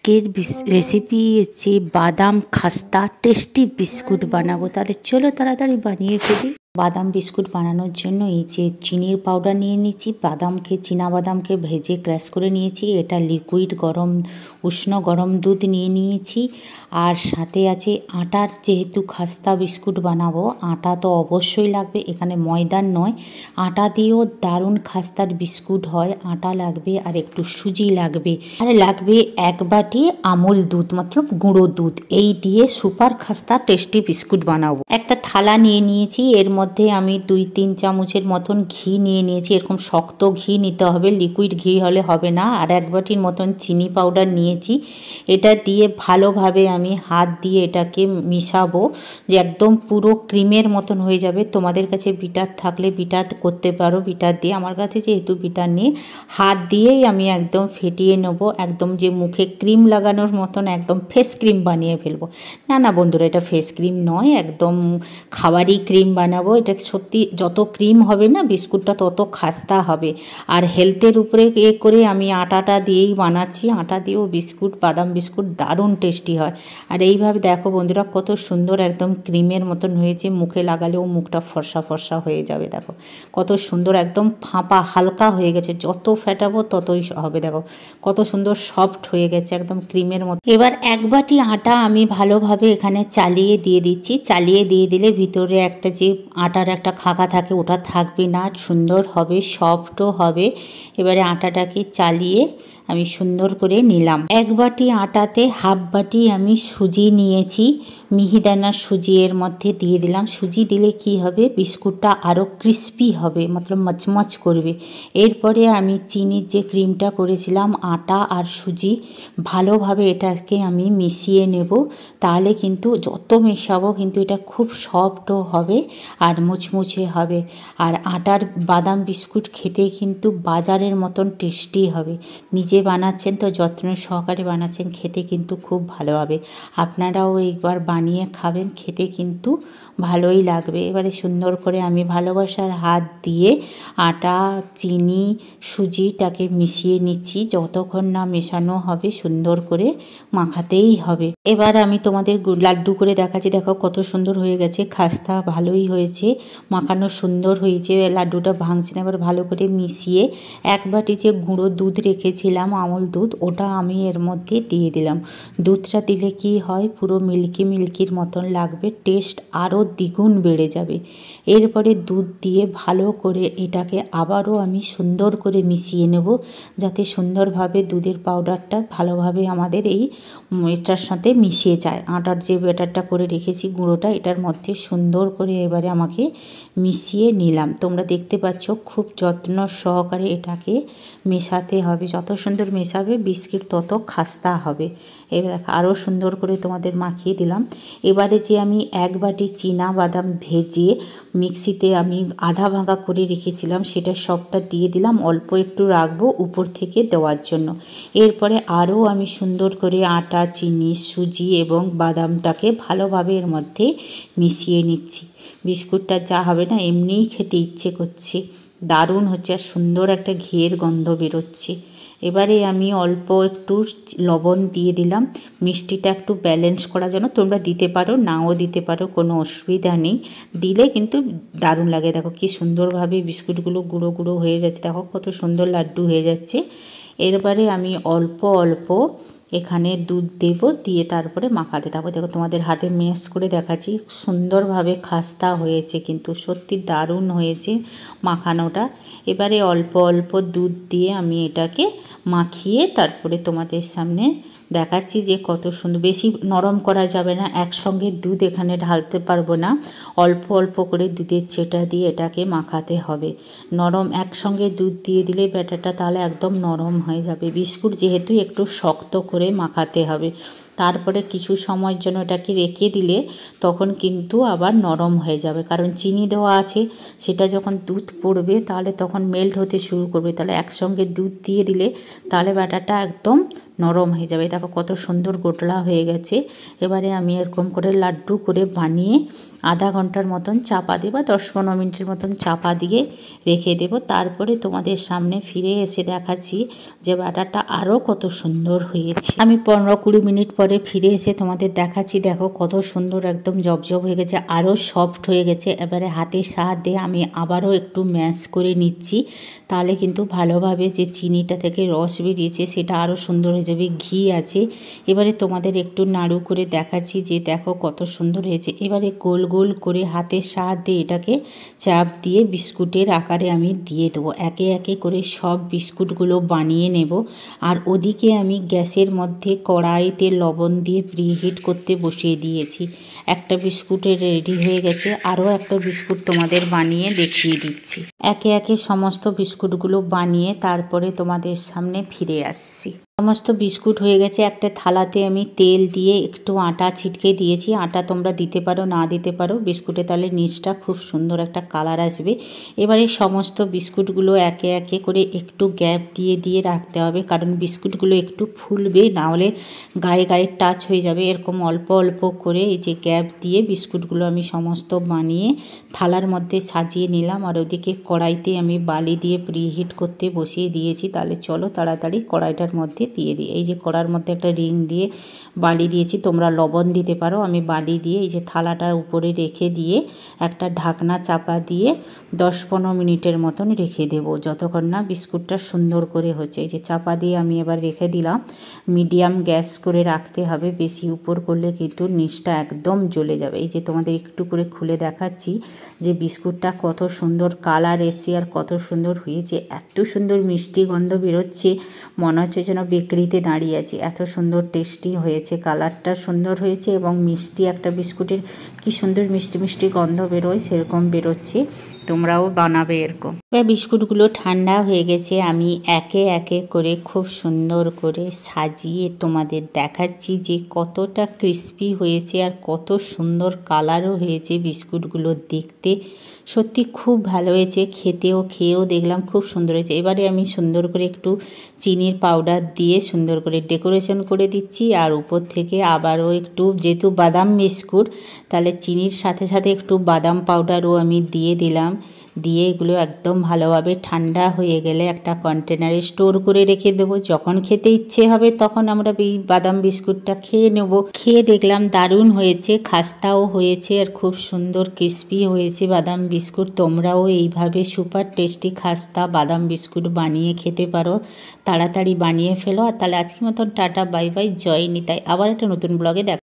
আজকের রেসিপি হচ্ছে বাদাম খাস্তা টেস্টি বিস্কুট বানাবো। তাহলে চলো তাড়াতাড়ি বানিয়ে ফেলি। বাদাম বিস্কুট বানানোর জন্য এই যে চিনির পাউডার নিয়ে নিয়েছি, বাদামকে বাদামকে ভেজে ক্র্যাশ করে নিয়েছি, এটা লিকুইড উষ্ণ গরম দুধ নিয়ে নিয়েছি, আর সাথে আছে আটার, যেহেতু খাস্তা বিস্কুট বানাবো আটা তো অবশ্যই লাগবে, এখানে ময়দার নয় আটা দিয়েও দারুণ খাস্তার বিস্কুট হয়। আটা লাগবে আর একটু সুজি লাগবে, আর লাগবে এক বাটি আমুল দুধ, মতলব গুঁড়ো দুধ। এই দিয়ে সুপার খাস্তা টেস্টি বিস্কুট বানাবো। একটা থালা নিয়ে নিয়েছি, এর মধ্যে আমি 2-3 চামচের মতন ঘি নিয়ে নিয়েছি। এরকম শক্ত ঘি নিতে হবে, লিকুইড ঘি হলে হবে না। আর এক বাটির মতন চিনি পাউডার নিয়েছি, এটা দিয়ে ভালোভাবে আমি হাত দিয়ে এটাকে মিশাবো, যে একদম পুরো ক্রিমের মতন হয়ে যাবে। তোমাদের কাছে বিটার থাকলে বিটার করতে পারো, বিটার দিয়ে। আমার কাছে যেহেতু বিটার নেই, হাত দিয়েই আমি একদম ফেটিয়ে নেব, একদম যে মুখে ক্রিম লাগানোর মতন একদম ফেস ক্রিম বানিয়ে ফেলবো। না বন্ধুরা, এটা ফেস ক্রিম নয়, একদম খাবারই ক্রিম বানাবো। এটা সত্যি যত ক্রিম হবে না বিস্কুটটা তত খাস্তা হবে। আর হেলথের উপরে করে আমি আটাটা দিয়েই বানাচ্ছি, আটা দিয়েও বিস্কুট, বাদাম বিস্কুট দারুণ টেস্টি হয়। আর এইভাবে দেখো বন্ধুরা কত সুন্দর একদম ক্রিমের মতন হয়েছে, মুখে লাগালেও মুখটা ফর্সা ফর্সা হয়ে যাবে। দেখো কত সুন্দর একদম ফাঁপা হালকা হয়ে গেছে, যত ফেটাবো ততই হবে। দেখো কত সুন্দর সফট হয়ে গেছে, একদম ক্রিমের মতো। এবার এক বাটি আটা আমি ভালোভাবে এখানে চালিয়ে দিয়ে দিচ্ছি। চালিয়ে দিয়ে দিলে ভিতরে একটা যে আটার একটা খাকা থাকে ওটা থাকবে না, সুন্দর হবে, সফটও হবে। এবারে আটাটাকে চালিয়ে আমি সুন্দর করে নিলাম। এক বাটি আটাতে হাফ বাটি আমি সুজি নিয়েছি, মিহিদানার সুজি এর মধ্যে দিয়ে দিলাম। সুজি দিলে কি হবে, বিস্কুটটা আরও ক্রিস্পি হবে, মতলব মচমচ করবে। এরপরে আমি চিনির যে ক্রিমটা করেছিলাম, আটা আর সুজি ভালোভাবে এটাকে আমি মিশিয়ে নেব। তাহলে কিন্তু যত মেশাবো কিন্তু এটা খুব সফটও হবে আর মুচমুচে হবে। আর আটার বাদাম বিস্কুট খেতে কিন্তু বাজারের মতন টেস্টি হবে। নিজে বানাচ্ছেন তো যত্ন সহকারে বানাচ্ছেন, খেতে কিন্তু খুব ভালো হবে। আপনারাও একবার বানিয়ে খাবেন, খেতে কিন্তু ভালোই লাগবে। এবারে সুন্দর করে আমি ভালোবাসার হাত দিয়ে আটা, চিনি, সুজিটাকে মিশিয়ে নিচ্ছি। যতক্ষণ না মেশানো হবে সুন্দর করে মাখাতেই হবে। এবার আমি তোমাদের লাড্ডু করে দেখাচ্ছি। দেখো কত সুন্দর হয়ে গেছে, খাস্তা ভালোই হয়েছে, মাখানো সুন্দর হয়েছে, লাড্ডুটা ভাঙছে না। এবার ভালো করে মিশিয়ে এক বাটি যে গুঁড়ো দুধ রেখেছিলাম, আমুল দুধ, ওটা আমি এর মধ্যে দিয়ে দিলাম। দুধটা দিলে কি হয়, পুরো মিল্কির মতন লাগবে, টেস্ট আরও দ্বিগুণ বেড়ে যাবে। এরপরে দুধ দিয়ে ভালো করে এটাকে আবারও আমি সুন্দর করে মিশিয়ে নেব, যাতে সুন্দরভাবে দুধের পাউডারটা ভালোভাবে আমাদের এটার সাথে মিশিয়ে যায়। আটার যে ব্যাটারটা করে রেখেছি গুঁড়োটা, এটার মধ্যে সুন্দর করে এবারে আমাকে মিশিয়ে নিলাম। তোমরা দেখতে পাচ্ছ খুব যত্ন সহকারে এটাকে মেশাতে হবে। যত সুন্দর মেশাবে বিস্কিট তত খাস্তা হবে। এবার আরও সুন্দর করে তোমাদের মাখিয়ে দিলাম। এবারে যে আমি এক বাটি চীনা বাদাম ভেজে মিক্সিতে আমি আধা ভাঙা করে রেখেছিলাম, সেটা সবটা দিয়ে দিলাম। অল্প একটু রাখবো উপর থেকে দেওয়ার জন্য। এরপরে আরও আমি সুন্দর করে আটা, চিনি, সুজি এবং বাদামটাকে ভালোভাবে এর মধ্যে মিশিয়ে নিচ্ছি। বিস্কুটটা যা হবে না এমনিই খেতে ইচ্ছে করছে, দারুণ হচ্ছে, আর সুন্দর একটা ঘিয়ের গন্ধ বেরোচ্ছে। এবারে আমি অল্প একটু লবণ দিয়ে দিলাম, মিষ্টিটা একটু ব্যালেন্স করার জন্য। তোমরা দিতে পারো, নাও দিতে পারো, কোনো অসুবিধা নেই, দিলে কিন্তু দারুণ লাগে। দেখো কি সুন্দরভাবে বিস্কুটগুলো গুঁড়ো গুঁড়ো হয়ে যাচ্ছে, দেখো কত সুন্দর লাড্ডু হয়ে যাচ্ছে। এরপরে আমি অল্প অল্প এখানে দুধ দেব, দিয়ে তারপরে মাখাতে থাকবো। দেখো তোমাদের হাতে মেশ করে দেখাচ্ছি, সুন্দরভাবে খাস্তা হয়েছে, কিন্তু সত্যি দারুণ হয়েছে মাখানোটা। এবারে অল্প অল্প দুধ দিয়ে আমি এটাকে মাখিয়ে তারপরে তোমাদের সামনে দেখাচ্ছি যে কত সুন্দর। বেশি নরম করা যাবে না, একসঙ্গে দুধ এখানে ঢালতে পারবো না, অল্প অল্প করে দুধের ছেটা দিয়ে এটাকে মাখাতে হবে। নরম একসঙ্গে দুধ দিয়ে দিলে ব্যাটারটা তাহলে একদম নরম হয়ে যাবে। বিস্কুট যেহেতু একটু শক্ত করে মাখাতে হবে, তারপরে কিছু সময়ের জন্য এটাকে রেখে দিলে তখন কিন্তু আবার নরম হয়ে যাবে, কারণ চিনি দেওয়া আছে। সেটা যখন দুধ পড়বে তাহলে তখন মেল্ট হতে শুরু করবে, তাহলে একসঙ্গে দুধ দিয়ে দিলে তাহলে ব্যাটারটা একদম নরম হয়ে যাবে। দেখো কত সুন্দর গোটলা হয়ে গেছে। এবারে আমি এরকম করে লাড্ডু করে বানিয়ে আধা ঘন্টার মতন চাপা দিয়ে বা 10-15 মিনিটের মতন চাপা দিয়ে রেখে দেব। তারপরে তোমাদের সামনে ফিরে এসে দেখাচ্ছি যে ব্যাটারটা আরও কত সুন্দর হয়েছে। আমি 15-20 মিনিট পরে ফিরে এসে তোমাদের দেখাচ্ছি। দেখো কত সুন্দর একদম জবজব হয়ে গেছে, আরও সফট হয়ে গেছে। এবারে হাতের সাহায্যে আমি আবারও একটু ম্যাশ করে নিচ্ছি, তাহলে কিন্তু ভালোভাবে যে চিনিটা থেকে রস বেরিয়েছে সেটা আরও সুন্দর হয়ে যাবে। ঘি আছে। এবারে তোমাদের একটু নাড়ু করে দেখাচ্ছি যে দেখো কত সুন্দর হয়েছে। এবারে গোল গোল করে হাতের সাহায্যে এটাকে চাপ দিয়ে বিস্কুটের আকারে আমি দিয়ে দেবো। একে একে করে সব বিস্কুটগুলো বানিয়ে নেব। আর ওদিকে আমি গ্যাসের মধ্যে কড়াইতে লবণ দিয়ে প্রিহিট করতে বসিয়ে দিয়েছি। একটা বিস্কুটের রেডি হয়ে গেছে, আরও একটা বিস্কুট তোমাদের বানিয়ে দেখিয়ে দিচ্ছি। একে একে সমস্ত বিস্কুটগুলো বানিয়ে তারপরে তোমাদের সামনে ফিরে আসছি। সমস্ত বিস্কুট হয়ে গেছে। একটা থালাতে আমি তেল দিয়ে একটু আটা ছিটকে দিয়েছি। আটা তোমরা দিতে পারো, না দিতে পারো, বিস্কুটে তাহলে নিচটা খুব সুন্দর একটা কালার আসবে। এবারে সমস্ত বিস্কুটগুলো একে একে করে একটু গ্যাপ দিয়ে দিয়ে রাখতে হবে, কারণ বিস্কুটগুলো একটু ফুলবে, না হলে গায়ে গায়ে টাচ হয়ে যাবে। এরকম অল্প অল্প করে এই যে গ্যাপ দিয়ে বিস্কুটগুলো আমি সমস্ত বানিয়ে থালার মধ্যে সাজিয়ে নিলাম। আর ওদিকে কড়াইতে আমি বালি দিয়ে প্রিহিট করতে বসিয়ে দিয়েছি। তাহলে চলো তাড়াতাড়ি কড়াইটার মধ্যে দিয়ে দিই। এই যে কড়ার মধ্যে একটা রিং দিয়ে বালি দিয়েছি, তোমরা লবণ দিতে পারো, আমি বালি দিয়ে এই যে থালাটার উপরে রেখে দিয়ে একটা ঢাকনা চাপা দিয়ে 10-15 মিনিটের মতন রেখে দেব, যতক্ষণ না বিস্কুটটা সুন্দর করে হচ্ছে। এই যে চাপা দিয়ে আমি এবার রেখে দিলাম। মিডিয়াম গ্যাস করে রাখতে হবে, বেশি উপর করলে কিন্তু নিচটা একদম জ্বলে যাবে। এই যে তোমাদের একটু করে খুলে দেখাচ্ছি যে বিস্কুটটা কত সুন্দর কালার এসছে আর কত সুন্দর হয়েছে। এত সুন্দর মিষ্টি গন্ধ বেরোচ্ছে, মনে হচ্ছে যেন বেকারিতে দাঁড়িয়ে আছি। এত সুন্দর টেস্টি হয়েছে, কালারটা সুন্দর হয়েছে এবং মিষ্টি একটা বিস্কুটের কি সুন্দর মিষ্টি মিষ্টি গন্ধ বেরোয় সেরকম বেরোচ্ছে। তোমরাও বানাবে এরকম। বিস্কুটগুলো ঠান্ডা হয়ে গেছে, আমি একে একে করে খুব সুন্দর করে সাজিয়ে তোমাদের দেখাচ্ছি যে কতটা ক্রিস্পি হয়েছে আর কত সুন্দর কালারও হয়েছে বিস্কুটগুলো দেখতে। সত্যি খুব ভালো হয়েছে, খেয়েও দেখলাম খুব সুন্দর হয়েছে। এবারে আমি সুন্দর করে একটু চিনির পাউডার দিয়ে সুন্দর করে ডেকোরেশন করে দিচ্ছি। আর উপর থেকে আবারও একটু, যেহেতু বাদাম বিস্কুট, তাহলে চিনির সাথে সাথে একটু বাদাম পাউডারও আমি দিয়ে দিলাম। দিয়ে এগুলো একদম ভালোভাবে ঠান্ডা হয়ে গেলে একটা কন্টেনারে স্টোর করে রেখে দেবো। যখন খেতে ইচ্ছে হবে তখন আমরা এই বাদাম বিস্কুটটা খেয়ে নেব। খেয়ে দেখলাম দারুণ হয়েছে, খাস্তাও হয়েছে আর খুব সুন্দর ক্রিস্পি হয়েছে বাদাম বিস্কুট। তোমরাও এইভাবে সুপার টেস্টি খাস্তা বাদাম বিস্কুট বানিয়ে খেতে পারো। তাড়াতাড়ি বানিয়ে ফেলো। আর তাহলে আজকের মতন টাটা, বাই বাই, জয় নিতাই। আবার একটা নতুন ব্লগে দেখা।